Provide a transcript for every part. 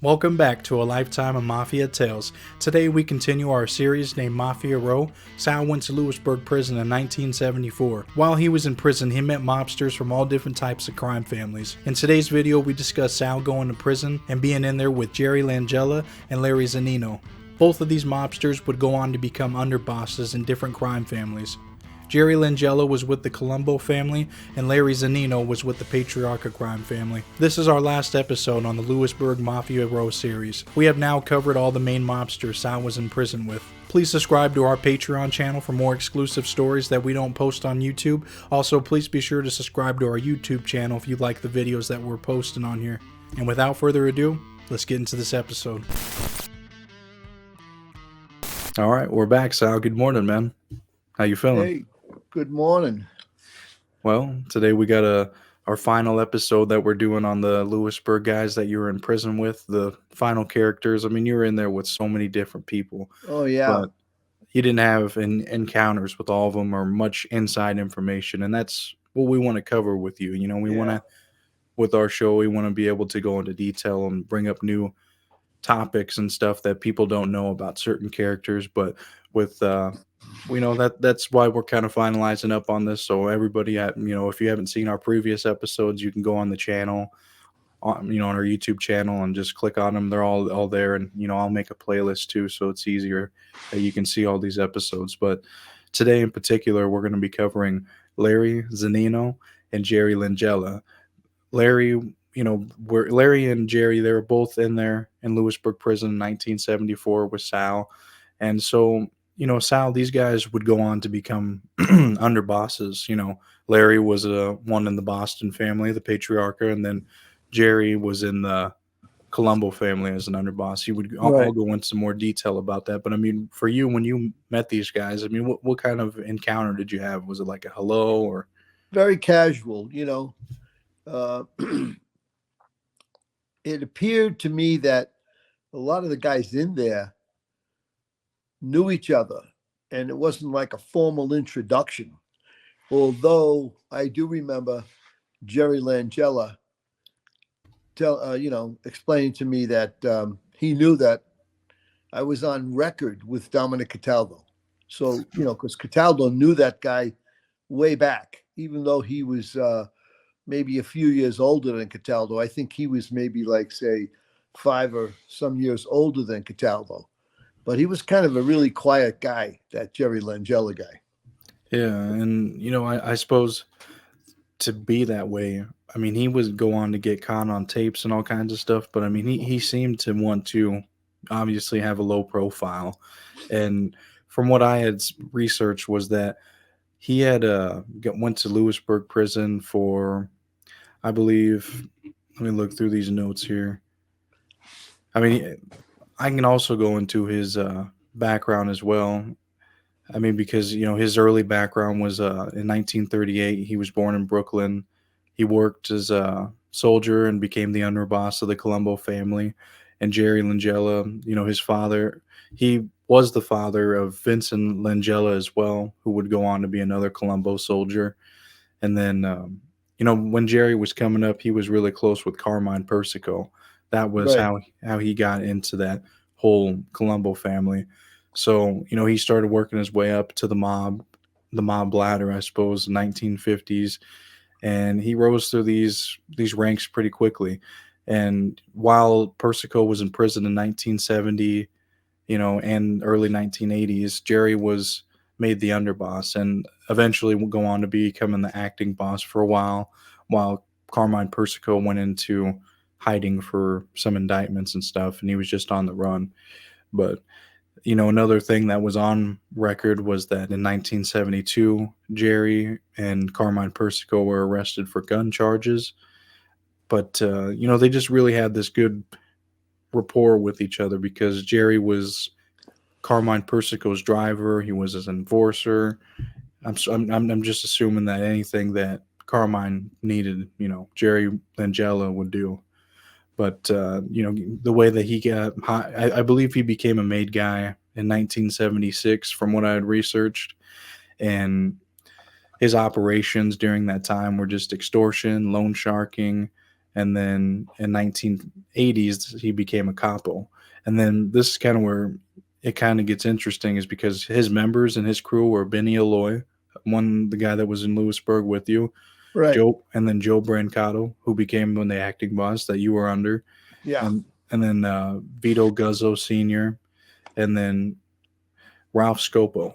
Welcome back to a lifetime of Mafia Tales. Today we continue our series named Mafia Row. Sal went to Lewisburg Prison in 1974. While he was in prison, he met mobsters from all different types of crime families. In today's video, we discuss Sal going to prison and being in there with Gerry Langella and Ilario Zannino. Both of these mobsters would go on to become underbosses in different crime families. Gerry Langella was with the Colombo family, and Ilario Zannino was with the Patriarca Crime Family. This is our last episode on the Lewisburg Mafia Row series. We have now covered all the main mobsters Sal was in prison with. Please subscribe to our Patreon channel for more exclusive stories that we don't post on YouTube. Also, please be sure to subscribe to our YouTube channel if you like the videos that we're posting on here. And without further ado, let's get into this episode. All right, we're back, Sal. Good morning, man. How you feeling? Hey, good morning. Well, today we got our final episode that we're doing on the Lewisburg guys that you were in prison with, the final characters. I mean, you were in there with so many different people, Oh, yeah. but you didn't have encounters with all of them or much inside information, and that's what we want to cover with you. You know, we want to, with our show, we want to be able to go into detail and bring up new topics and stuff that people don't know about certain characters, but with we know that's why we're kind of finalizing up on this. So everybody, if you haven't seen our previous episodes, you can go on the channel, on our YouTube channel, and just click on them. They're all there, and I'll make a playlist too, so it's easier that you can see all these episodes. But today in particular, we're going to be covering Ilario Zannino and Gerry Langella. Larry, where Larry and Gerry, they were both in there in Lewisburg prison in 1974 with Sal, and so Sal, these guys would go on to become underbosses. Larry was one in the Boston family, the Patriarcha, and then Gerry was in the Colombo family as an underboss. He would. I'll go into some more detail about that. But I mean, for you, when you met these guys, I mean, what kind of encounter did you have? Was it like a hello or? Very casual, It appeared to me that a lot of the guys in there knew each other, and it wasn't like a formal introduction. Although I do remember Gerry Langella explaining to me that he knew that I was on record with Dominic Cataldo. So, because Cataldo knew that guy way back, even though he was maybe a few years older than Cataldo. I think he was maybe like, say, 5 or some years older than Cataldo. But he was kind of a really quiet guy, that Gerry Langella guy. Yeah, and I suppose to be that way, I mean, he would go on to get caught on tapes and all kinds of stuff, but I mean, he seemed to want to obviously have a low profile. And from what I had researched was that he had went to Lewisburg prison for, I believe, let me look through these notes here. I mean, I can also go into his background as well. I mean, because his early background was in 1938. He was born in Brooklyn. He worked as a soldier and became the underboss of the Colombo family. And Gerry Langella, his father, he was the father of Vincent Langella as well, who would go on to be another Colombo soldier. And then, when Gerry was coming up, he was really close with Carmine Persico. That was Right. how he got into that whole Colombo family. So, he started working his way up to the mob ladder, I suppose, 1950s, and he rose through these ranks pretty quickly. And while Persico was in prison in 1970, and early 1980s, Gerry was made the underboss and eventually will go on to becoming the acting boss for a while Carmine Persico went into hiding for some indictments and stuff, and he was just on the run. But another thing that was on record was that in 1972, Gerry and Carmine Persico were arrested for gun charges. But, they just really had this good rapport with each other because Gerry was Carmine Persico's driver. He was his enforcer. I'm just assuming that anything that Carmine needed, Gerry Langella would do. But the way that he got high, I believe he became a made guy in 1976, from what I had researched, and his operations during that time were just extortion, loan sharking, and then in 1980s he became a capo. And then this is kind of where it kind of gets interesting, is because his members and his crew were Benny Aloy, the guy that was in Lewisburg with you, Right. Joe, and then Joe Brancato, who became the acting boss that you were under, Yeah. and then Vito Guzzo Sr., and then Ralph Scopo.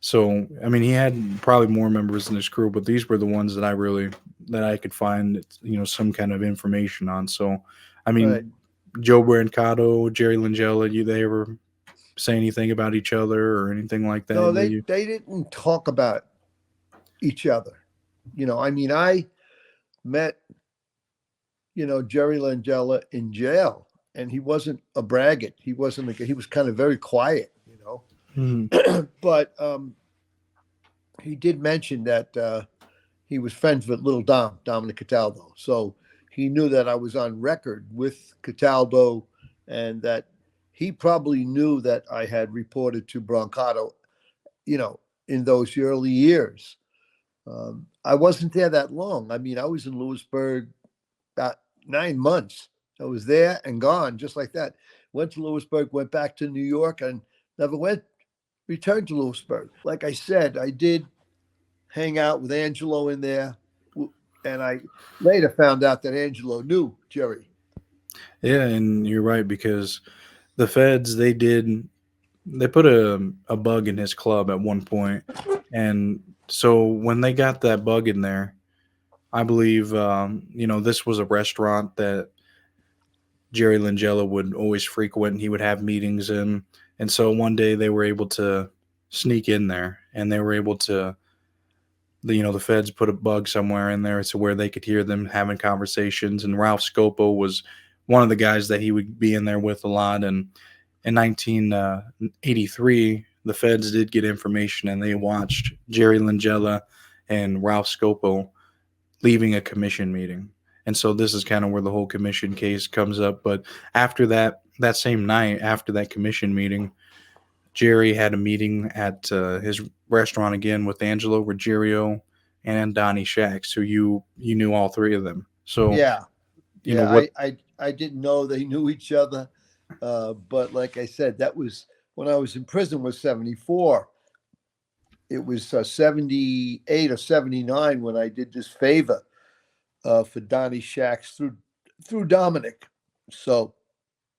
So I mean, he had probably more members in his crew, but these were the ones that I could find, some kind of information on. So I Right. mean, Joe Brancato, Gerry Langella, they ever say anything about each other or anything like No, that? they didn't talk about each other. I mean, I met, Gerry Langella in jail, and he wasn't a braggart. He wasn't he was kind of very quiet. Mhm. But he did mention that he was friends with Little Dominic Cataldo. So he knew that I was on record with Cataldo, and that he probably knew that I had reported to Brancato, you know, in those early years. I wasn't there that long. I mean, I was in Lewisburg about 9 months. I was there and gone just like that. Went to Lewisburg, went back to New York, and never returned to Lewisburg. Like I said, I did hang out with Angelo in there, and I later found out that Angelo knew Gerry. Yeah, and you're right, because the feds, they put a bug in his club at one point, and so when they got that bug in there, I believe this was a restaurant that Gerry Langella would always frequent, and he would have meetings in. And so one day they were able to sneak in there, and they were able to, the feds put a bug somewhere in there to where they could hear them having conversations. And Ralph Scopo was one of the guys that he would be in there with a lot. And in 1983, the feds did get information, and they watched Gerry Langella and Ralph Scopo leaving a commission meeting. And so this is kind of where the whole commission case comes up. But after that same night, after that commission meeting, Gerry had a meeting at his restaurant again with Angelo Ruggiero and Donnie Shax, who you knew all three of them. So Yeah, yeah. what? I didn't know they knew each other, but like I said, that was when I was in prison. Was 74. It was 78 or 79 when I did this favor for Donnie Shacks through Dominic. So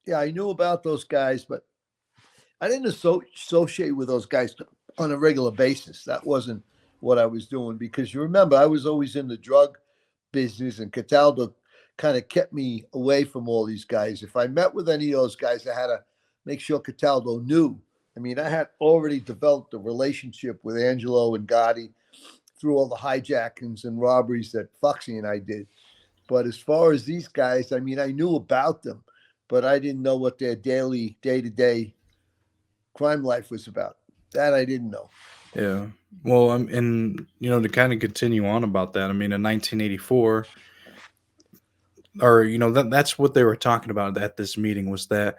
yeah, I knew about those guys, but I didn't associate with those guys on a regular basis. That wasn't what I was doing, because you remember I was always in the drug business, and Cataldo kind of kept me away from all these guys. If I met with any of those guys, I had to make sure Cataldo knew. I mean, I had already developed a relationship with Angelo and Gotti through all the hijackings and robberies that Foxy and I did. But as far as these guys, I mean, I knew about them, but I didn't know what their daily, day to day crime life was about. That I didn't know. Yeah. Well, and to kind of continue on about that, I mean, in 1984, or that's what they were talking about at this meeting, was that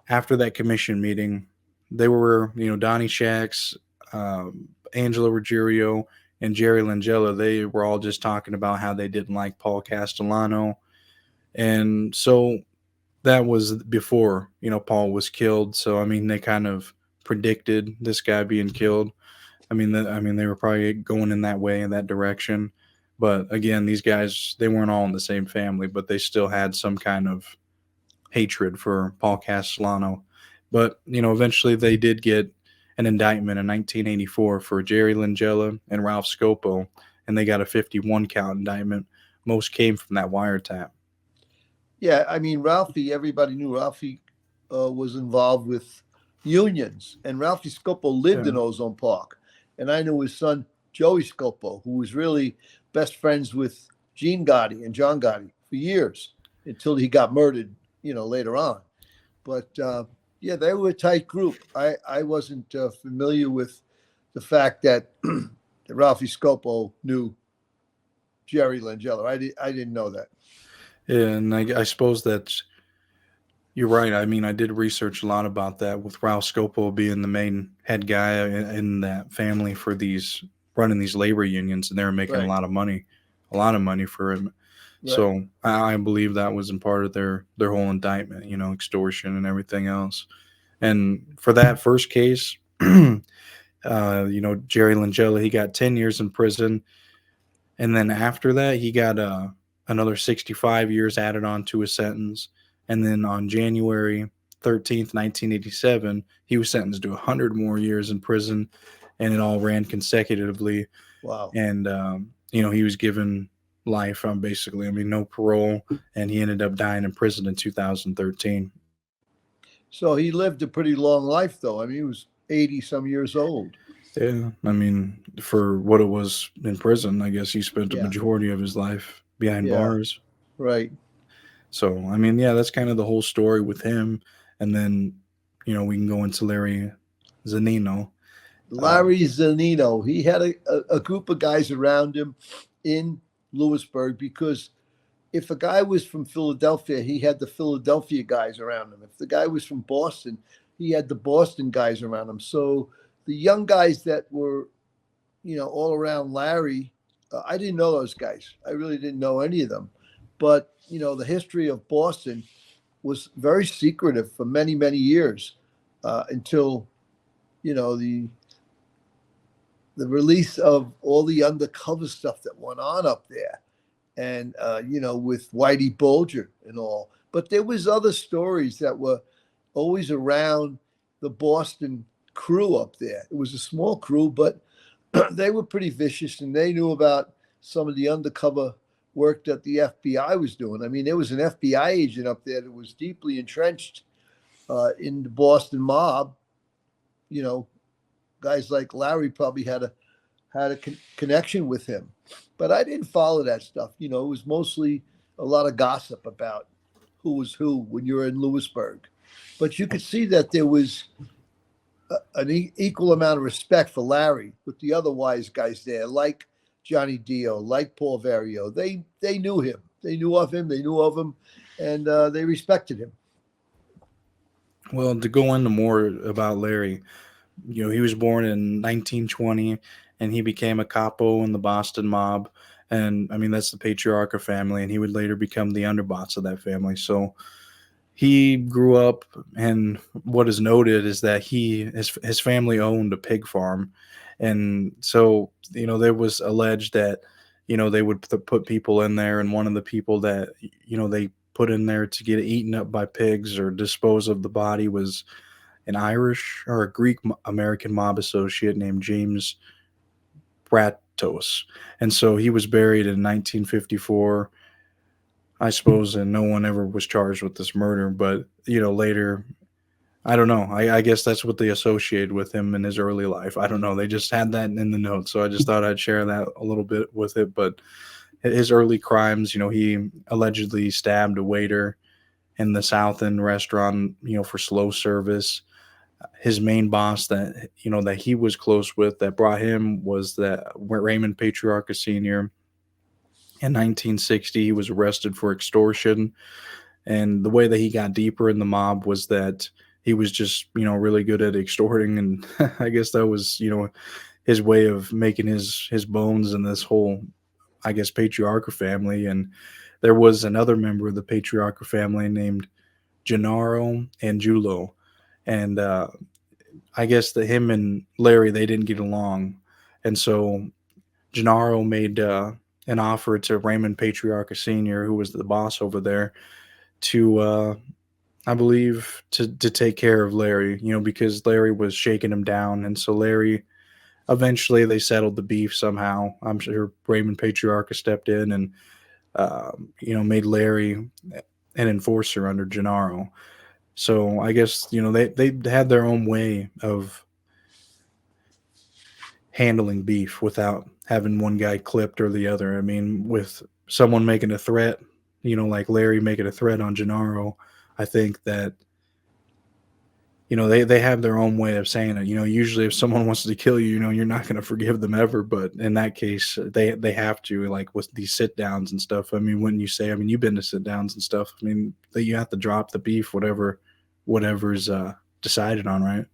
after that commission meeting, they were, Donnie Shax, Angelo Ruggiero, and Gerry Langella. They were all just talking about how they didn't like Paul Castellano, and so that was before Paul was killed. So I mean, they kind of predicted this guy being killed. I mean, they were probably going in that way, in that direction. But again, these guys, they weren't all in the same family, but they still had some kind of hatred for Paul Castellano. But eventually they did get an indictment in 1984 for Gerry Langella and Ralph Scopo, and they got a 51 count indictment. Most came from that wiretap. Yeah, I mean, Ralphie, everybody knew Ralphie was involved with unions, and Ralphie Scopo lived Yeah. in Ozone Park. And I knew his son, Joey Scopo, who was really best friends with Gene Gotti and John Gotti for years until he got murdered, later on. But yeah, they were a tight group. I wasn't familiar with the fact that, that Ralphie Scopo knew Gerry Langella. I didn't know that. Yeah, and I suppose that you're right. I mean, I did research a lot about that, with Ralph Scopo being the main head guy in that family for these running these labor unions, and they were making Right. a lot of money for him. Right. So I believe that was in part of their whole indictment, extortion and everything else. And for that first case, Gerry Langella, he got 10 years in prison. And then after that, he got another 65 years added on to his sentence. And then on January 13th, 1987, he was sentenced to 100 more years in prison. And it all ran consecutively. Wow. And, he was given life on basically, no parole. And he ended up dying in prison in 2013. So he lived a pretty long life, though. I mean, he was 80 some years old. Yeah, for what it was in prison, I guess he spent a Yeah. majority of his life behind Yeah. bars. Right. So, yeah, that's kind of the whole story with him. And then, we can go into Larry Zannino. Uh, Larry Zannino. He had a group of guys around him in Lewisburg because if a guy was from Philadelphia, he had the Philadelphia guys around him. If the guy was from Boston, he had the Boston guys around him. So the young guys that were, all around Larry, I didn't know those guys. I really didn't know any of them. But, the history of Boston was very secretive for many, many years until, the release of all the undercover stuff that went on up there and with Whitey Bulger and all. But there was other stories that were always around the Boston crew up there. It was a small crew, but they were pretty vicious, and they knew about some of the undercover work that the FBI was doing. I mean, there was an FBI agent up there that was deeply entrenched in the Boston mob. You know, guys like Larry probably had a connection with him. But I didn't follow that stuff. It was mostly a lot of gossip about who was who when you were in Lewisburg. But you could see that there was an equal amount of respect for Larry with the other wise guys there, like Johnny Dio, like Paul Vario. They knew him. They knew of him. They knew of him, and they respected him. well, to go into more about Larry, he was born in 1920 and he became a capo in the Boston mob. And that's the Patriarca family. And he would later become the underboss of that family. So he grew up, and what is noted is that his family owned a pig farm. And so, there was alleged that, they would put people in there. And one of the people that, they put in there to get eaten up by pigs or dispose of the body was an Irish or a Greek American mob associate named James Bratos. And so he was buried in 1954, I suppose, and no one ever was charged with this murder. But, later, I don't know. I guess that's what they associated with him in his early life. I don't know. They just had that in the notes. So I just thought I'd share that a little bit with it. But his early crimes, he allegedly stabbed a waiter in the South End restaurant, for slow service. His main boss that he was close with that brought him was that Raymond Patriarca Sr. In 1960, he was arrested for extortion, and the way that he got deeper in the mob was that he was just really good at extorting, and I guess that was his way of making his bones in this whole, I guess, Patriarca family. And there was another member of the Patriarca family named Gennaro Angiulo, and I guess that him and Larry, they didn't get along, and so Gennaro made an offer to Raymond Patriarca Sr., who was the boss over there, to I believe to take care of Larry, because Larry was shaking him down, and so Larry eventually they settled the beef somehow. I'm sure Raymond Patriarca stepped in and made Larry an enforcer under Gennaro. So I guess they had their own way of handling beef without having one guy clipped or the other. With someone making a threat, like Larry making a threat on Gennaro, I think that they have their own way of saying it. Usually if someone wants to kill you, you're not going to forgive them ever. But in that case, they have to, like with these sit downs and stuff. When you say, you've been to sit downs and stuff. That you have to drop the beef, whatever's decided on, right?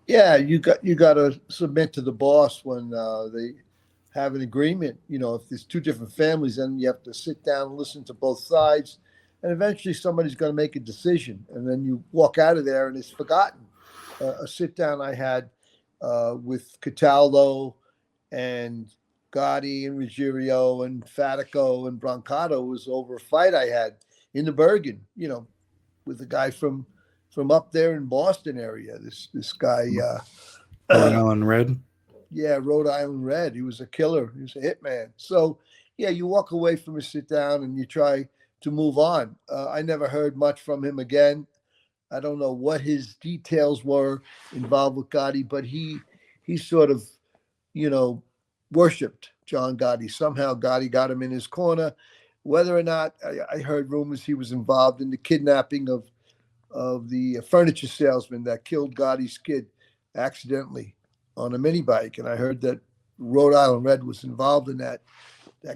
Yeah, you got to submit to the boss when they have an agreement. If there's two different families, then you have to sit down and listen to both sides, and eventually somebody's going to make a decision, and then you walk out of there and it's forgotten. A sit down I had with Cataldo and Gotti and Ruggiero and Fatico and Brancato was over a fight I had in the Bergen, with a guy from up there in Boston area. This guy, Rhode Island Red. yeah, Rhode Island Red. He was a killer. He was a hitman. So yeah, you walk away from a sit down and you try to move on. I never heard much from him again. I don't know what his details were involved with Gotti, but he sort of, you know, worshipped John Gotti. Somehow Gotti got him in his corner. Whether or not I heard rumors he was involved in the kidnapping of the furniture salesman that killed Gotti's kid accidentally on a mini bike, and I heard that Rhode Island Red was involved in that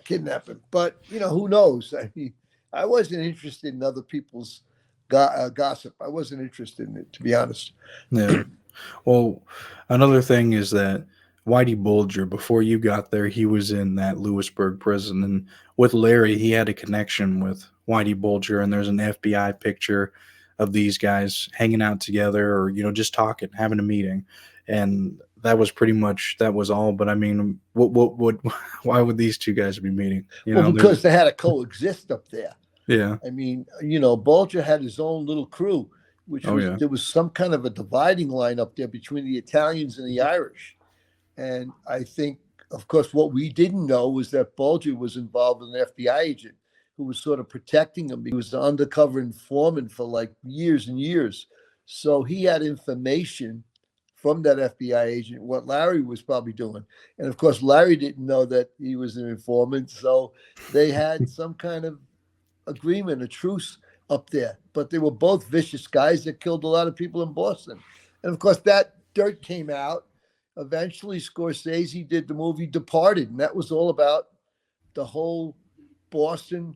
kidnapping. But who knows? I mean, I wasn't interested in other people's gossip. I wasn't interested in it, to be honest. Yeah. Well, another thing is that Whitey Bulger, before you got there, he was in that Lewisburg prison. And with Larry, he had a connection with Whitey Bulger. And there's an FBI picture of these guys hanging out together or, just talking, having a meeting. And that was pretty much, that was all. But I mean, why would these two guys be meeting? Well, because they had to coexist up there. Yeah. I mean, Bulger had his own little crew, which there was some kind of a dividing line up there between the Italians and the Irish. And I think, of course, what we didn't know was that Bulger was involved with an FBI agent who was sort of protecting him. He was an undercover informant for like years and years. So he had information from that FBI agent, what Larry was probably doing. And of course, Larry didn't know that he was an informant. So they had some kind of agreement, a truce up there. But they were both vicious guys that killed a lot of people in Boston. And of course, that dirt came out. Eventually, Scorsese did the movie Departed, and that was all about the whole Boston,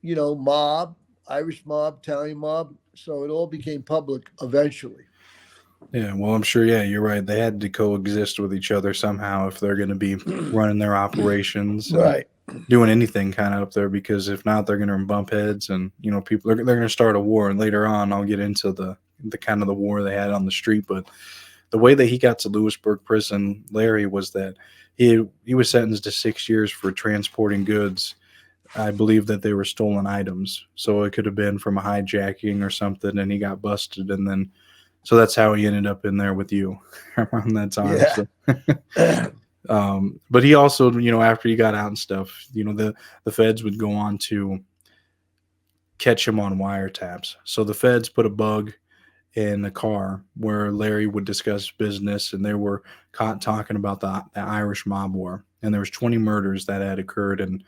mob, Irish mob, Italian mob. So it all became public eventually. Yeah, well, I'm sure, yeah, you're right. They had to coexist with each other somehow if they're going to be running their operations. Right. Doing anything kind of up there, because if not, they're going to bump heads and, people, they're going to start a war. And later on, I'll get into the kind of the war they had on the street. But the way that he got to Lewisburg prison, Larry, was that he was sentenced to 6 years for transporting goods. I believe that they were stolen items. So it could have been from a hijacking or something, and he got busted. And then, so that's how he ended up in there with you around that time. Yeah. So, but he also, after he got out and stuff, the feds would go on to catch him on wiretaps. So the feds put a bug in the car where Larry would discuss business, and they were caught talking about the Irish mob war. And there was 20 murders that had occurred. And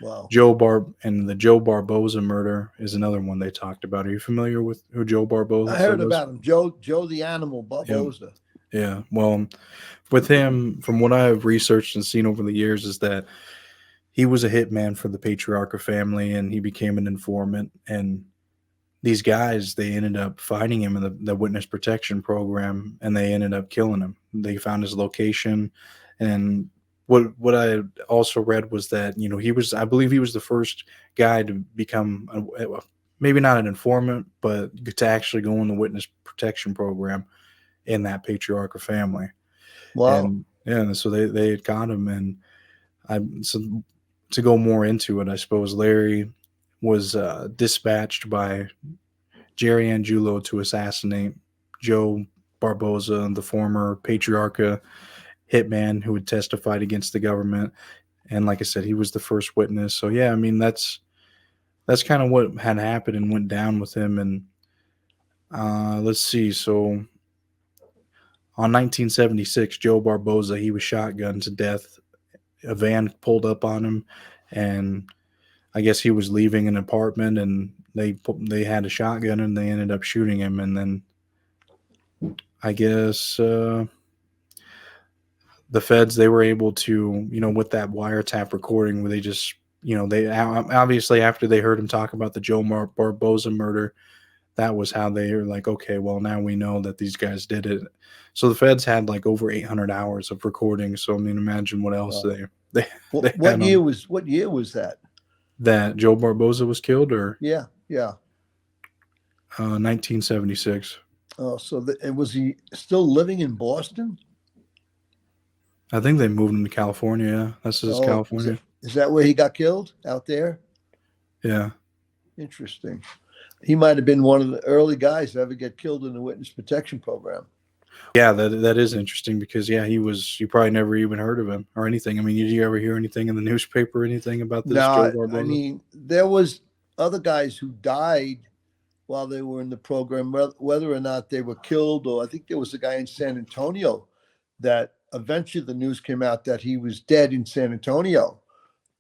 wow. the Joe Barboza murder is another one they talked about. Are you familiar with who Joe Barboza was? I heard about him. Joe the Animal Barboza. Yeah. Well, with him, from what I've researched and seen over the years, is that he was a hitman for the Patriarca family, and he became an informant. And these guys, they ended up finding him in the witness protection program, and they ended up killing him. They found his location. And what I also read was that, I believe he was the first guy to become maybe not an informant, but to actually go in the witness protection program in that Patriarca family. Wow. And yeah, so they had got him. And so to go more into it, I suppose Larry was dispatched by Gerry Angelo to assassinate Joe Barboza, the former Patriarca hitman who had testified against the government. And like I said, he was the first witness. So yeah, I mean, that's kind of what had happened and went down with him. And let's see. So on 1976, Joe Barboza, he was shotgunned to death. A van pulled up on him, and I guess he was leaving an apartment, and they had a shotgun, and they ended up shooting him. And then I guess the feds, they were able to, with that wiretap recording where they just, they obviously, after they heard him talk about the Joe Barboza murder, that was how they were like, okay, well, now we know that these guys did it. So the feds had like over 800 hours of recording. So I mean, imagine what else Wow. they What they had on what year was that? that. Joe Barboza was killed, or Yeah, yeah. 1976. Oh, so and was he still living in Boston? I think they moved him to California. Yeah, that's his Oh, California. is that where he got killed out there? Yeah. Interesting. He might have been one of the early guys to ever get killed in the witness protection program. Yeah, that is interesting because yeah, you probably never even heard of him or anything. I mean, did you ever hear anything in the newspaper or anything about this Joe No, I Barboza? mean there was other guys who died while they were in the program, whether or not they were killed, or I think there was a guy in San Antonio that eventually the news came out that he was dead in San Antonio.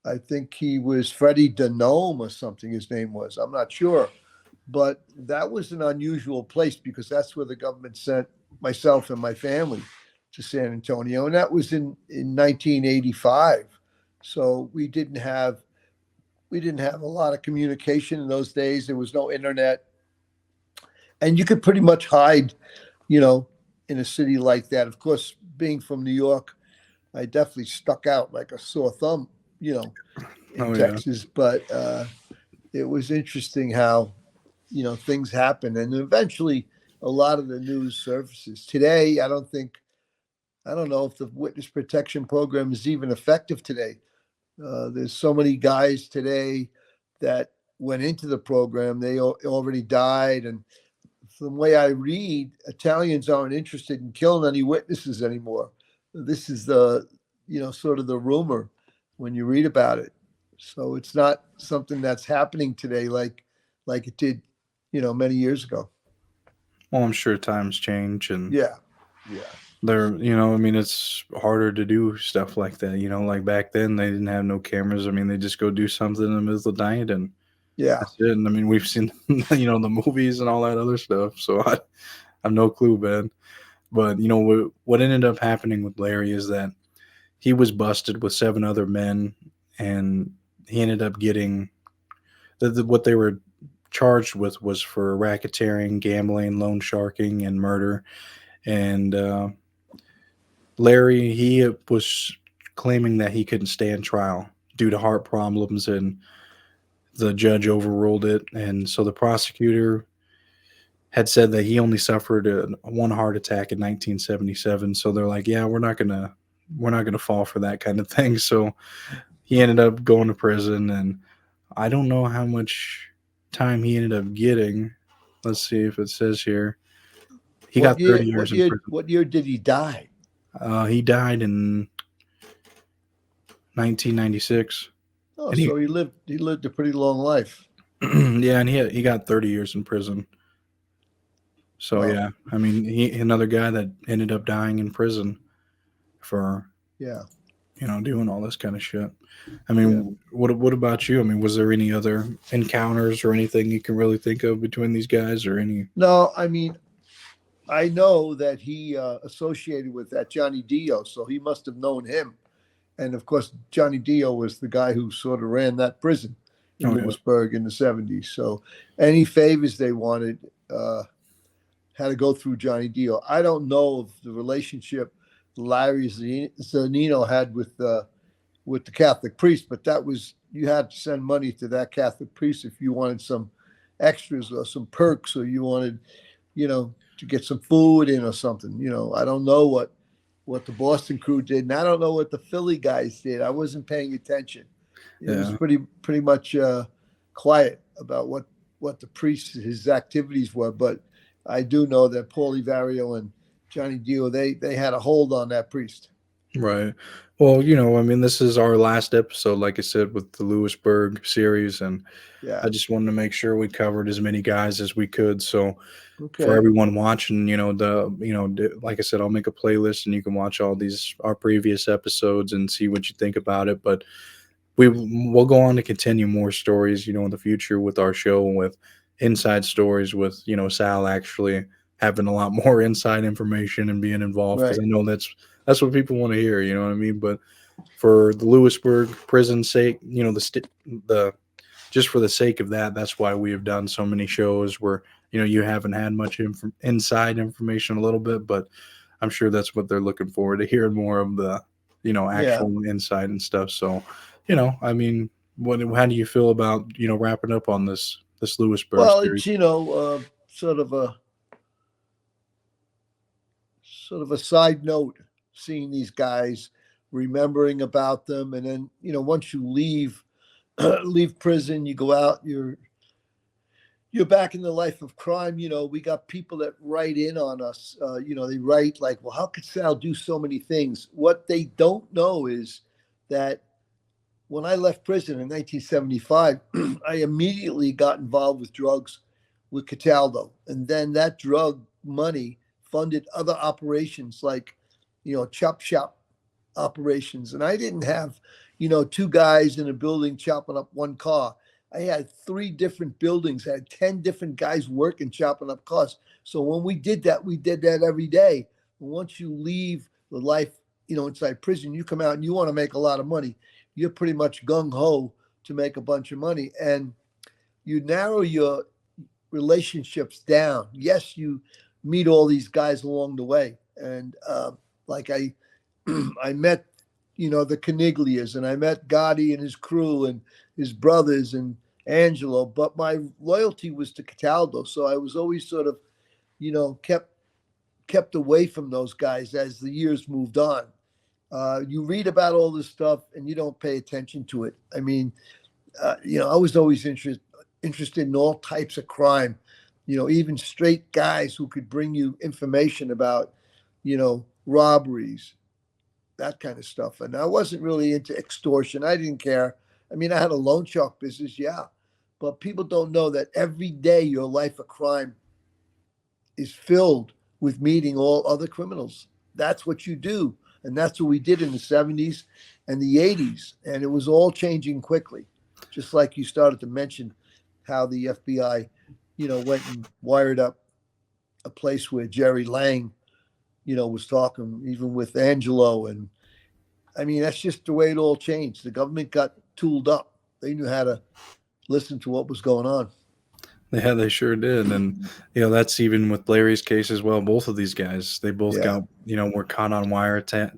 I think he was Freddie Denome or something his name was. I'm not sure. But that was an unusual place because that's where the government sent myself and my family to San Antonio. And that was in 1985. So we didn't have a lot of communication in those days. There was no internet. And you could pretty much hide, you know, in a city like that. Of course, being from New York, I definitely stuck out like a sore thumb, you know, in Oh yeah. Texas. But it was interesting how, you know, things happen. And eventually a lot of the news surfaces. Today, I don't know if the witness protection program is even effective today. There's so many guys today that went into the program, they already died. And from the way I read, Italians aren't interested in killing any witnesses anymore. This is the, you know, sort of the rumor when you read about it. So it's not something that's happening today like it did, you know, many years ago. Well, I'm sure times change and Yeah, yeah, I mean, it's harder to do stuff like that. Like back then they didn't have no cameras. I mean, they just go do something in the middle of the night and yeah. that's it. And I mean, we've seen, the movies and all that other stuff. So I have no clue, man. But what ended up happening with Larry is that he was busted with seven other men, and he ended up getting what they were charged with was for racketeering, gambling, loan sharking, and murder. And Larry, he was claiming that he couldn't stand trial due to heart problems, and the judge overruled it. And so the prosecutor had said that he only suffered one heart attack in 1977. So they're like, yeah, we're not gonna fall for that kind of thing. So he ended up going to prison, and I don't know how much time he ended up getting. Let's see if it says here. He got 30 years in prison. What year did he die? He died in 1996, Oh, and he so he lived a pretty long life. yeah, and he got 30 years in prison. So Wow. yeah, I mean, he another guy that ended up dying in prison for Yeah. doing all this kind of shit. I Yeah. mean, what about you? I mean, was there any other encounters or anything you can really think of between these guys, or any? No, I mean, I know that he associated with that Johnny Dio, so he must have known him. And of course, Johnny Dio was the guy who sort of ran that prison in Oh yeah, Lewisburg in the 70s. So any favors they wanted had to go through Johnny Dio. I don't know of the relationship Larry Zannino had with the Catholic priest, but that was, you had to send money to that Catholic priest if you wanted some extras or some perks, or you wanted, you know, to get some food in or something. You know, I don't know what the Boston crew did, and I don't know what the Philly guys did. I wasn't paying attention. It was yeah, pretty much quiet about what the priest his activities were, but I do know that Paulie Vario and Johnny Dio they had a hold on that priest. right. Well, I mean, this is our last episode, like I said, with the Lewisburg series, and Yeah. I just wanted to make sure we covered as many guys as we could. So for Okay. everyone watching, like I said, I'll make a playlist and you can watch all these our previous episodes and see what you think about it. But we'll go on to continue more stories, in the future with our show, with inside stories, with Sal actually having a lot more inside information and being involved, because Right. I know that's what people want to hear. You know what I mean? But for the Lewisburg prison's sake, the just for the sake of that, that's why we have done so many shows. We're you haven't had much inside information a little bit, but I'm sure that's what they're looking forward to hearing more of the, Yeah. actual insight and stuff. So, I mean, how do you feel about, wrapping up on this Lewisburg Well, series? it's sort of a side note, seeing these guys, remembering about them, and then once you leave leave prison, you go out, you're back in the life of crime. We got people that write in on us. They write like, well, how could Sal do so many things? What they don't know is that when I left prison in 1975, I immediately got involved with drugs with Cataldo. And then that drug money funded other operations like, chop shop operations. And I didn't have, two guys in a building chopping up one car. I had 3 different buildings. I had 10 different guys working, chopping up cars. So when we did that every day. And once you leave the life, inside prison, you come out and you want to make a lot of money. You're pretty much gung ho to make a bunch of money. And you narrow your relationships down. Yes, you meet all these guys along the way. And like I met, the Caniglias, and I met Gotti and his crew and his brothers and Angelo, but my loyalty was to Cataldo. So I was always sort of, kept away from those guys as the years moved on. You read about all this stuff and you don't pay attention to it. I mean, I was always interested in all types of crime, even straight guys who could bring you information about, robberies, that kind of stuff. And I wasn't really into extortion. I didn't care. I mean, I had a loan shark business, yeah, but people don't know that every day your life of crime is filled with meeting all other criminals. That's what you do. And that's what we did in the 70s and the 80s. And it was all changing quickly. Just like you started to mention how the FBI, went and wired up a place where Gerry Lang, was talking even with Angelo. And I mean, that's just the way it all changed. The government got tooled up. They knew how to listen to what was going on. Yeah, they sure did, and that's even with Larry's case as well. Both of these guys, they both Yeah. got were caught on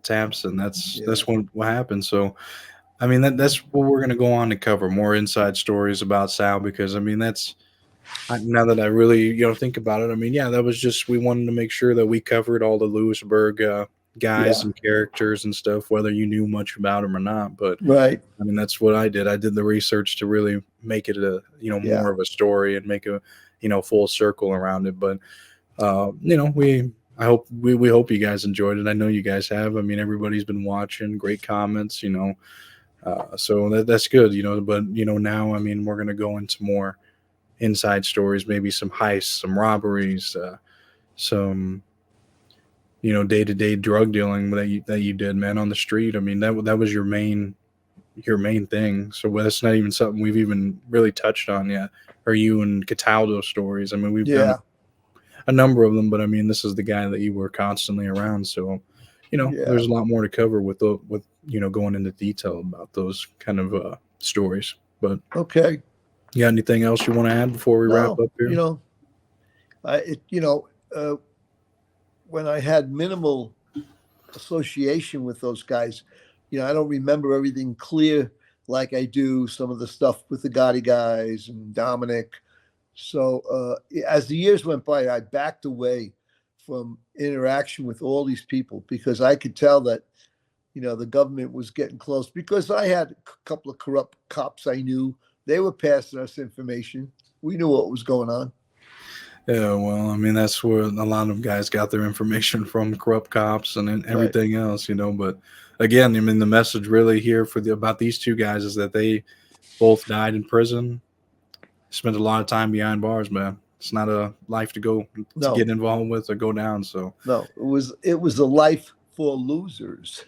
taps, and that's Yeah. what happened. So, I mean that's what we're gonna go on to cover more inside stories about Sal because I mean now that I really think about it, I mean yeah, that was just we wanted to make sure that we covered all the Lewisburg guys Yeah. and characters and stuff, whether you knew much about them or not. But Right. I mean, that's what I did. I did the research to really make it a Yeah. more of a story and make a full circle around it. But we hope you guys enjoyed it. I know you guys have. I mean, everybody's been watching. Great comments. So that's good. But now I mean we're gonna go into more inside stories, maybe some heists, some robberies, some day to day drug dealing that you did, man, on the street. I mean that was your main thing. So that's not even something we've even really touched on yet. Or you and Cataldo stories. I mean, we've done Yeah. a number of them, but I mean, this is the guy that you were constantly around. So, Yeah. there's a lot more to cover with going into detail about those kind of stories. But Okay. you got anything else you want to add before we wrap No, up here? I, it, when I had minimal association with those guys, I don't remember everything clear like I do some of the stuff with the Gotti guys and Dominic. So as the years went by, I backed away from interaction with all these people because I could tell that, the government was getting close because I had a couple of corrupt cops I knew. They were passing us information. We knew what was going on. Yeah, well, I mean, that's where a lot of guys got their information from, corrupt cops and Right. everything else. But again, I mean, the message really here about these two guys is that they both died in prison, spent a lot of time behind bars, man. It's not a life to No, get involved with or go down. So, no, it was a life for losers.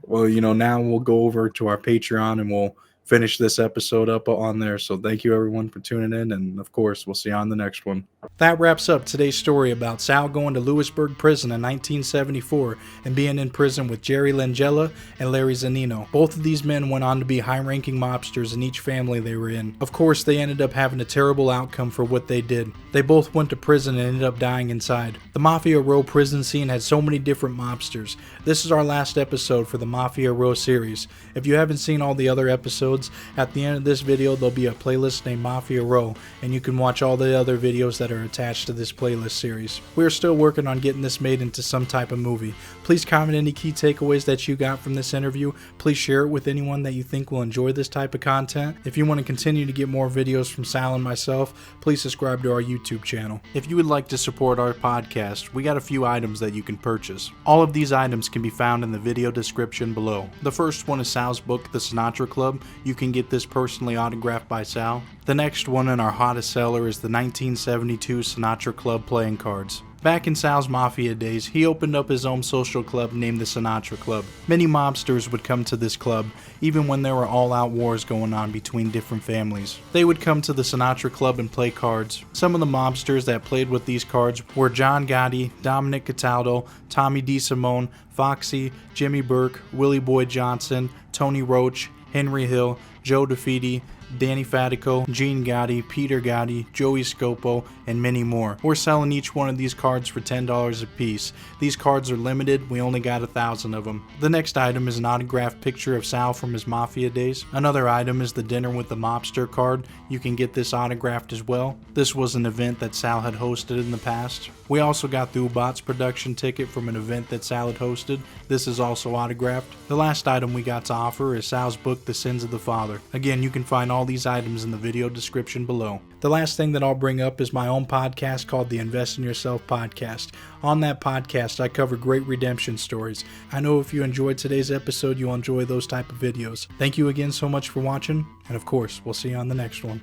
well, now we'll go over to our Patreon and we'll finish this episode up on there. So thank you everyone for tuning in, and of course we'll see you on the next one. That wraps up today's story about Sal going to Lewisburg prison in 1974 and being in prison with Gerry Langella and Larry Zannino. Both of these men went on to be high-ranking mobsters in each family they were in. Of course, they ended up having a terrible outcome for what they did. They both went to prison and ended up dying inside. The Mafia Row prison scene had so many different mobsters. This is our last episode for the Mafia Row series. If you haven't seen all the other episodes, at the end of this video there'll be a playlist named Mafia Row, and you can watch all the other videos that are attached to this playlist series. We are still working on getting this made into some type of movie. Please comment any key takeaways that you got from this interview. Please share it with anyone that you think will enjoy this type of content. If you want to continue to get more videos from Sal and myself, please subscribe to our YouTube channel. If you would like to support our podcast, we got a few items that you can purchase. All of these items can be found in the video description below. The first one is Sal's book, The Sinatra Club. You can get this personally autographed by Sal. The next one in our hottest seller is the 1972 Sinatra Club playing cards. Back in Sal's Mafia days, he opened up his own social club named the Sinatra Club. Many mobsters would come to this club, even when there were all-out wars going on between different families. They would come to the Sinatra Club and play cards. Some of the mobsters that played with these cards were John Gotti, Dominic Cataldo, Tommy DeSimone, Foxy, Jimmy Burke, Willie Boy Johnson, Tony Roach, Henry Hill, Joe DeFede, Danny Fatico, Gene Gotti, Peter Gotti, Joey Scopo, and many more. We're selling each one of these cards for $10 a piece. These cards are limited, we only got 1,000 of them. The next item is an autographed picture of Sal from his Mafia days. Another item is the Dinner with the Mobster card. You can get this autographed as well. This was an event that Sal had hosted in the past. We also got the Ubots production ticket from an event that Sal had hosted. This is also autographed. The last item we got to offer is Sal's book, The Sins of the Father. Again, you can find all these items in the video description below. The last thing that I'll bring up is my own podcast called the Invest in Yourself podcast. On that podcast, I cover great redemption stories. I know if you enjoyed today's episode, you'll enjoy those type of videos. Thank you again so much for watching, and of course, we'll see you on the next one.